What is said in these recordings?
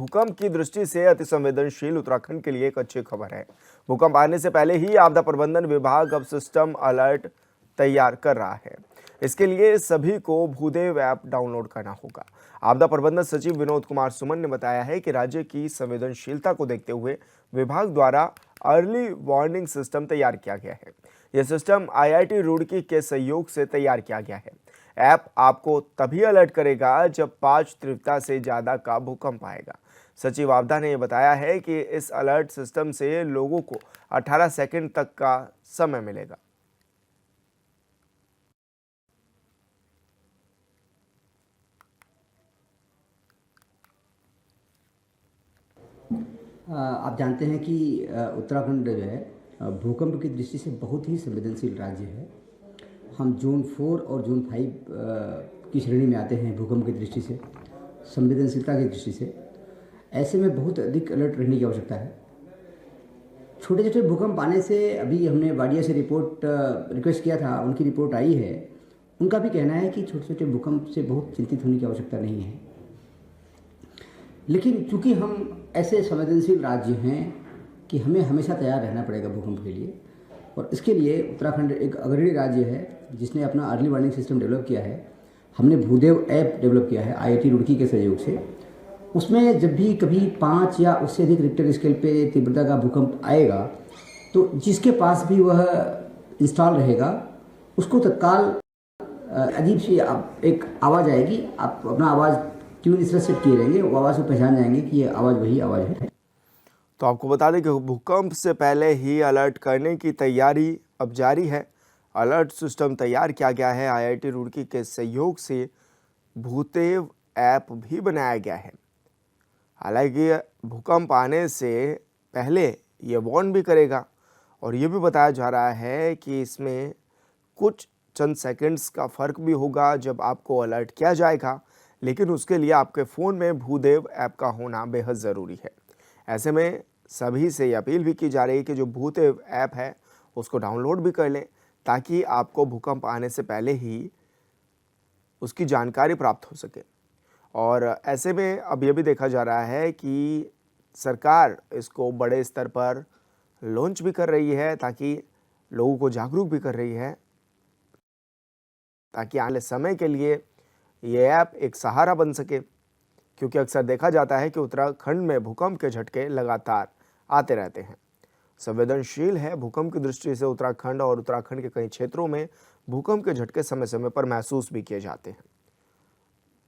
भूकंप की दृष्टि से अति संवेदनशील उत्तराखंड के लिए एक अच्छी खबर है। भूकंप आने से पहले ही आपदा प्रबंधन विभाग अब सिस्टम अलर्ट तैयार कर रहा है। इसके लिए सभी को भूदेव ऐप डाउनलोड करना होगा। आपदा प्रबंधन सचिव विनोद कुमार सुमन ने बताया है कि राज्य की संवेदनशीलता को देखते हुए विभाग द्वारा अर्ली वार्निंग सिस्टम तैयार किया गया है। यह सिस्टम IIT रुड़की के सहयोग से तैयार किया गया है। ऐप आपको तभी अलर्ट करेगा जब 5 तीव्रता से ज़्यादा का भूकंप आएगा। सचिव आपदा ने बताया है कि इस अलर्ट सिस्टम से लोगों को 18 सेकंड तक का समय मिलेगा। आप जानते हैं कि उत्तराखंड जो है भूकंप की दृष्टि से बहुत ही संवेदनशील राज्य है। हम जोन 4 और जोन 5 की श्रेणी में आते हैं भूकंप की दृष्टि से, संवेदनशीलता की दृष्टि से। ऐसे में बहुत अधिक अलर्ट रहने की आवश्यकता है। छोटे छोटे भूकंप आने से अभी हमने वाडिया से रिपोर्ट रिक्वेस्ट किया था, उनकी रिपोर्ट आई है। उनका भी कहना है कि छोटे छोटे भूकंप से बहुत चिंतित होने की आवश्यकता नहीं है। लेकिन चूंकि हम ऐसे संवेदनशील राज्य हैं कि हमें हमेशा तैयार रहना पड़ेगा भूकंप के लिए, और इसके लिए उत्तराखंड एक अग्रणी राज्य है जिसने अपना अर्ली वार्निंग सिस्टम डेवलप किया है। हमने भूदेव ऐप डेवलप किया है IIT रुड़की के सहयोग से। उसमें जब भी कभी 5 या उससे अधिक रिक्टर स्केल पे तीव्रता का भूकंप आएगा तो जिसके पास भी वह इंस्टॉल रहेगा उसको तत्काल अजीब सी एक आवाज़ आएगी। आप अपना आवाज़ ट्यून इस तरह सेट किए रहेंगे, वो आवाज़ को पहचान जाएंगे कि ये आवाज़ वही आवाज़ है। तो आपको बता दें कि भूकंप से पहले ही अलर्ट करने की तैयारी अब जारी है। अलर्ट सिस्टम तैयार किया गया है। IIT रुड़की के सहयोग से भूदेव ऐप भी बनाया गया है। हालांकि भूकंप आने से पहले ये वार्न भी करेगा और ये भी बताया जा रहा है कि इसमें कुछ चंद सेकंड्स का फ़र्क भी होगा जब आपको अलर्ट किया जाएगा, लेकिन उसके लिए आपके फ़ोन में भूदेव ऐप का होना बेहद ज़रूरी है। ऐसे में सभी से अपील भी की जा रही है कि जो भूदेव ऐप है उसको डाउनलोड भी कर लें ताकि आपको भूकंप आने से पहले ही उसकी जानकारी प्राप्त हो सके। और ऐसे में अब यह भी देखा जा रहा है कि सरकार इसको बड़े स्तर पर लॉन्च भी कर रही है ताकि लोगों को जागरूक भी कर रही है, ताकि आने समय के लिए ये ऐप एक सहारा बन सके। क्योंकि अक्सर देखा जाता है कि उत्तराखंड में भूकंप के झटके लगातार आते रहते हैं। संवेदनशील है भूकंप की दृष्टि से उत्तराखंड, और उत्तराखंड के कई क्षेत्रों में भूकंप के झटके समय समय पर महसूस भी किए जाते हैं,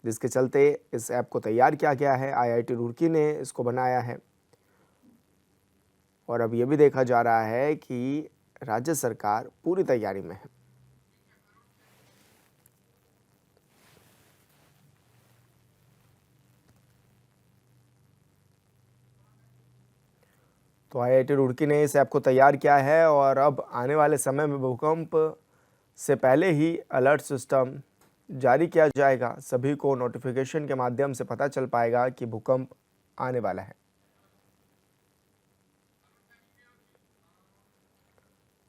जिसके चलते इस ऐप को तैयार किया गया है। IIT रुड़की ने इसको बनाया है और अब यह भी देखा जा रहा है कि राज्य सरकार पूरी तैयारी में है। तो IIT रुड़की ने इस ऐप को तैयार किया है और अब आने वाले समय में भूकंप से पहले ही अलर्ट सिस्टम जारी किया जाएगा। सभी को नोटिफिकेशन के माध्यम से पता चल पाएगा कि भूकंप आने वाला है।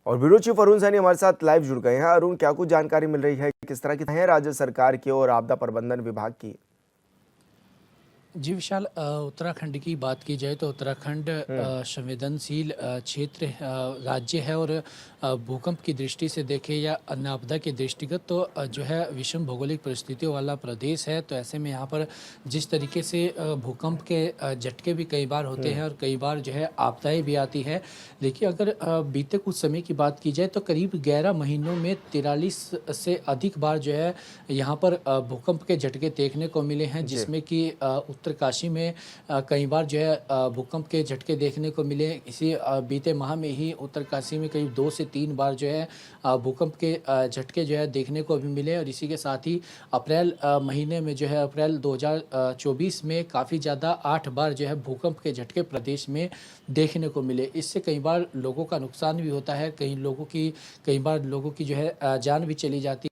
और ब्यूरो चीफ अरुण सैनी हमारे साथ लाइव जुड़ गए हैं। अरुण, क्या कुछ जानकारी मिल रही है, किस तरह की है राज्य सरकार की और आपदा प्रबंधन विभाग की? जी विशाल, उत्तराखंड की बात की जाए तो उत्तराखंड संवेदनशील क्षेत्र राज्य है, और भूकंप की दृष्टि से देखें या अन्य आपदा के दृष्टिगत तो जो है विषम भौगोलिक परिस्थितियों वाला प्रदेश है। तो ऐसे में यहाँ पर जिस तरीके से भूकंप के झटके भी कई बार होते हैं और कई बार जो है आपदाएं भी आती है। देखिए, अगर बीते कुछ समय की बात की जाए तो करीब 11 महीनों में 43 से अधिक बार जो है यहाँ पर भूकंप के झटके देखने को मिले हैं, जिसमें कि उत्तरकाशी में कई बार जो है भूकंप के झटके देखने को मिले। इसी बीते माह में ही उत्तरकाशी में करीब 2 से 3 बार जो है भूकंप के झटके जो है देखने को भी मिले। और इसी के साथ ही अप्रैल महीने में जो है अप्रैल 2024 में काफ़ी ज़्यादा 8 बार जो है भूकंप के झटके प्रदेश में देखने को मिले। इससे कई बार लोगों का नुकसान भी होता है, कई बार लोगों की जो है जान भी चली जाती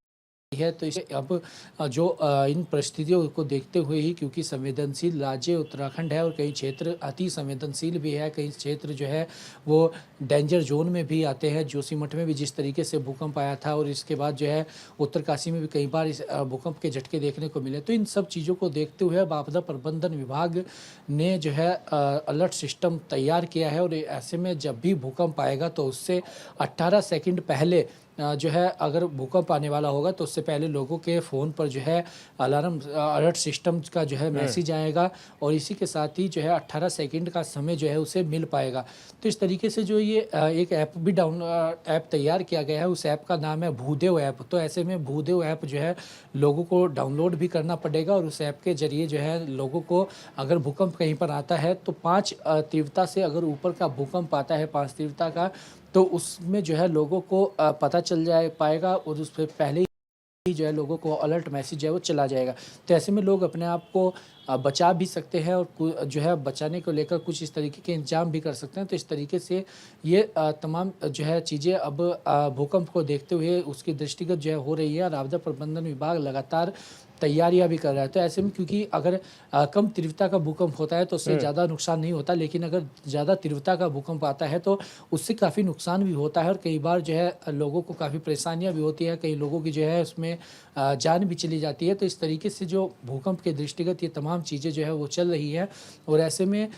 है। तो इसे अब जो इन परिस्थितियों को देखते हुए ही, क्योंकि संवेदनशील राज्य उत्तराखंड है और कई क्षेत्र अति संवेदनशील भी है, कई क्षेत्र जो है वो डेंजर जोन में भी आते हैं। जोशीमठ में भी जिस तरीके से भूकंप आया था और इसके बाद जो है उत्तरकाशी में भी कई बार इस भूकंप के झटके देखने को मिले। तो इन सब चीज़ों को देखते हुए अब आपदा प्रबंधन विभाग ने जो है अलर्ट सिस्टम तैयार किया है और ऐसे में जब भी भूकंप आएगा तो उससे 18 सेकंड पहले जो है अगर भूकंप आने वाला होगा तो उससे पहले लोगों के फ़ोन पर जो है अलार्म अलर्ट सिस्टम का जो है मैसेज आएगा और इसी के साथ ही जो है 18 सेकंड का समय जो है उसे मिल पाएगा। तो इस तरीके से जो ये एक ऐप भी ऐप तैयार किया गया है, उस ऐप का नाम है भूदेव ऐप। तो ऐसे में भूदेव ऐप जो है लोगों को डाउनलोड भी करना पड़ेगा और उस ऐप के ज़रिए जो है लोगों को अगर भूकंप कहीं पर आता है तो 5 तीव्रता से अगर ऊपर का भूकंप आता है 5 तीव्रता का, तो उसमें जो है लोगों को पता चल जाए पाएगा और उस पर पहले ही जो है लोगों को अलर्ट मैसेज है वो चला जाएगा। तो ऐसे में लोग अपने आप को बचा भी सकते हैं और जो है बचाने को लेकर कुछ इस तरीके के इंतजाम भी कर सकते हैं। तो इस तरीके से ये तमाम जो है चीज़ें अब भूकंप को देखते हुए उसकी दृष्टिगत जो है हो रही है और आपदा प्रबंधन विभाग लगातार तैयारियां भी कर रहा है। तो ऐसे में क्योंकि अगर कम तीव्रता का भूकंप होता है तो उससे ज़्यादा नुकसान नहीं होता, लेकिन अगर ज़्यादा तीव्रता का भूकंप आता है तो उससे काफ़ी नुकसान भी होता है और कई बार जो है लोगों को काफ़ी परेशानियां भी होती है, कई लोगों की जो है उसमें जान भी चली जाती है। तो इस तरीके से जो भूकंप के दृष्टिगत ये तमाम चीज़ें जो है वो चल रही है और ऐसे में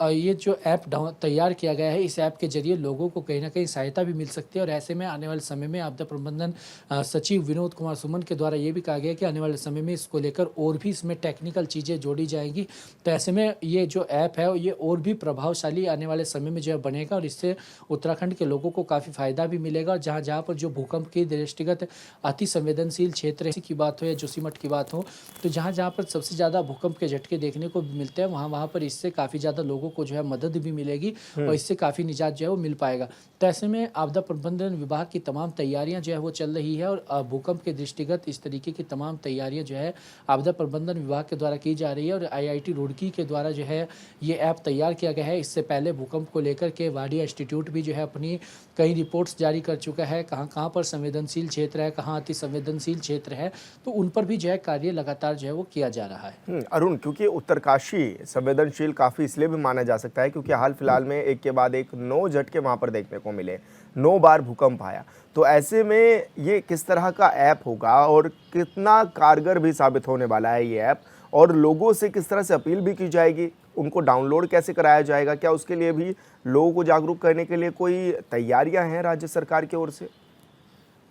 ये जो ऐप तैयार किया गया है, इस ऐप के जरिए लोगों को कहीं ना कहीं सहायता भी मिल सकती है। और ऐसे में आने वाले समय में आपदा प्रबंधन सचिव विनोद कुमार सुमन के द्वारा ये भी कहा गया कि आने वाले समय में इसको लेकर और भी इसमें टेक्निकल चीज़ें जोड़ी जाएंगी। तो ऐसे में ये जो ऐप है ये और भी प्रभावशाली आने वाले समय में जो है बनेगा और इससे उत्तराखंड के लोगों को काफ़ी फ़ायदा भी मिलेगा। और जहाँ जहाँ पर जो भूकंप के दृष्टिगत अति संवेदनशील क्षेत्र की बात हो या जोशीमठ की बात हो, तो जहाँ जहाँ पर सबसे ज़्यादा भूकंप के झटके देखने को मिलते हैं वहाँ वहाँ पर इससे काफ़ी ज़्यादा लोगों को जो है मदद भी मिलेगी और इससे काफ़ी निजात जो है वो मिल पाएगा। तो ऐसे में आपदा प्रबंधन विभाग की तमाम तैयारियां जो है वो चल रही है और भूकंप के दृष्टिगत इस तरीके की तमाम तैयारियां जो है आपदा प्रबंधन विभाग के द्वारा की जा रही है और आईआईटी रुड़की के द्वारा जो है ये ऐप तैयार किया गया है। इससे पहले भूकंप को लेकर के वाडिया इंस्टीट्यूट भी जो है अपनी कई रिपोर्ट्स जारी कर चुका है, कहाँ कहाँ पर संवेदनशील क्षेत्र है, कहाँ अति संवेदनशील क्षेत्र है, तो उन पर भी जो है कार्य लगातार जो है वो किया जा रहा है। अरुण, क्योंकि उत्तरकाशी संवेदनशील काफ़ी इसलिए भी माना जा सकता है क्योंकि हाल फिलहाल में एक के बाद एक 9 झटके वहाँ पर देखने को मिले, 9 बार भूकंप आया। तो ऐसे में ये किस तरह का ऐप होगा और कितना कारगर भी साबित होने वाला है ये ऐप, और लोगों से किस तरह से अपील भी की जाएगी, उनको डाउनलोड कैसे कराया जाएगा, क्या उसके लिए भी लोगों को जागरूक करने के लिए कोई तैयारियां हैं राज्य सरकार की ओर से?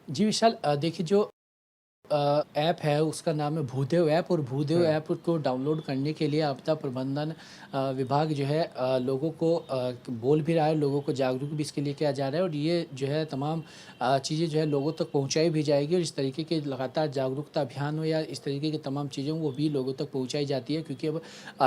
जी विशाल, देखिए जो ऐप है उसका नाम है भूदेव ऐप और भूदेव ऐप को डाउनलोड करने के लिए आपदा प्रबंधन विभाग जो है लोगों को बोल भी रहा है, लोगों को जागरूक भी इसके लिए किया जा रहा है और ये जो है तमाम चीज़ें जो है लोगों तक पहुंचाई भी जाएगी और इस तरीके के लगातार जागरूकता अभियान हो या इस तरीके की तमाम चीज़ें वो भी लोगों तक पहुंचाई जाती है। क्योंकि अब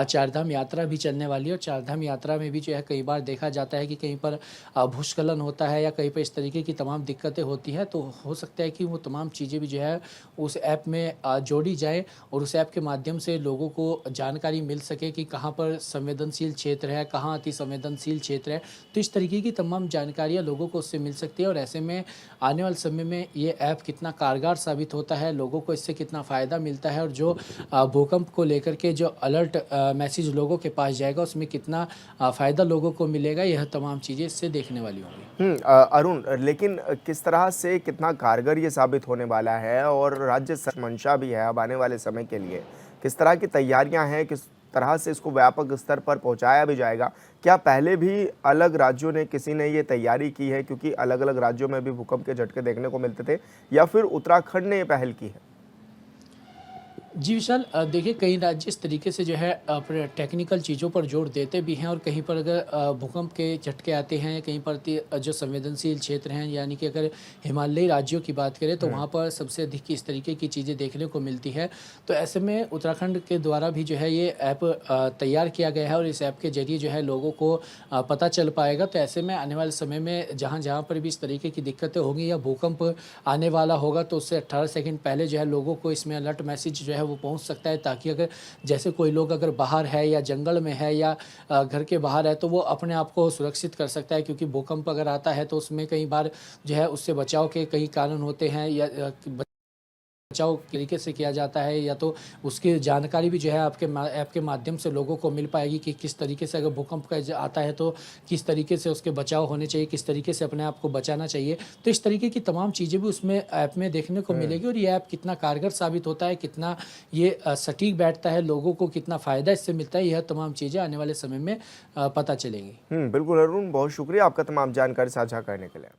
चारधाम यात्रा भी चलने वाली है और चारधाम यात्रा में भी जो है कई बार देखा जाता है कि कहीं पर भूस्खलन होता है या कहीं पर इस तरीके की तमाम दिक्कतें होती हैं, तो हो सकता है कि वो तमाम चीज़ें भी जो है उस ऐप में जोड़ी जाए और उस ऐप के माध्यम से लोगों को जानकारी मिल सके कि कहाँ पर संवेदनशील क्षेत्र है, कहाँ अति संवेदनशील क्षेत्र है। तो इस तरीके की तमाम जानकारियाँ लोगों को उससे मिल सकती है और ऐसे में आने वाले समय में ये ऐप कितना कारगर साबित होता है, लोगों को इससे कितना फ़ायदा मिलता है और जो भूकंप को लेकर के जो अलर्ट मैसेज लोगों के पास जाएगा उसमें कितना फ़ायदा लोगों को मिलेगा, यह तमाम चीज़ें इससे देखने वाली होंगी। अरुण, लेकिन किस तरह से कितना कारगर ये साबित होने वाला है और राज्य मंशा भी है अब आने वाले समय के लिए, किस तरह की तैयारियां हैं, किस तरह से इसको व्यापक स्तर पर पहुंचाया भी जाएगा? क्या पहले भी अलग राज्यों ने किसी ने ये तैयारी की है, क्योंकि अलग अलग राज्यों में भी भूकंप के झटके देखने को मिलते थे, या फिर उत्तराखंड ने ये पहल की है? जी विशाल, देखिए कई राज्य इस तरीके से जो है अपने टेक्निकल चीज़ों पर जोर देते भी हैं और कहीं पर अगर भूकंप के झटके आते हैं, कहीं पर जो संवेदनशील क्षेत्र हैं यानी कि अगर हिमालयी राज्यों की बात करें तो वहाँ पर सबसे अधिक इस तरीके की चीज़ें देखने को मिलती है। तो ऐसे में उत्तराखंड के द्वारा भी जो है ये ऐप तैयार किया गया है और इस ऐप के जरिए जो है लोगों को पता चल पाएगा। तो ऐसे में आने वाले समय में जहाँ जहाँ पर भी इस तरीके की दिक्कतें होंगी या भूकंप आने वाला होगा तो उससे 18 सेकंड पहले जो है लोगों को इसमें अलर्ट मैसेज जो है वो पहुंच सकता है, ताकि अगर जैसे कोई लोग अगर बाहर है या जंगल में है या घर के बाहर है तो वो अपने आप को सुरक्षित कर सकता है। क्योंकि भूकंप अगर आता है तो उसमें कई बार जो है उससे बचाव के कई कारण होते हैं या बचाव तरीके से किया जाता है, या तो उसकी जानकारी भी जो है आपके ऐप के माध्यम से लोगों को मिल पाएगी कि किस तरीके से अगर भूकंप का आता है तो किस तरीके से उसके बचाव होने चाहिए, किस तरीके से अपने आप को बचाना चाहिए। तो इस तरीके की तमाम चीज़ें भी उसमें ऐप में देखने को मिलेगी, और ये ऐप कितना कारगर साबित होता है, कितना ये सटीक बैठता है, लोगों को कितना फ़ायदा इससे मिलता है, यह तमाम चीज़ें आने वाले समय में पता चलेंगी। बिल्कुल अरुण, बहुत शुक्रिया आपका तमाम जानकारी साझा करने के लिए।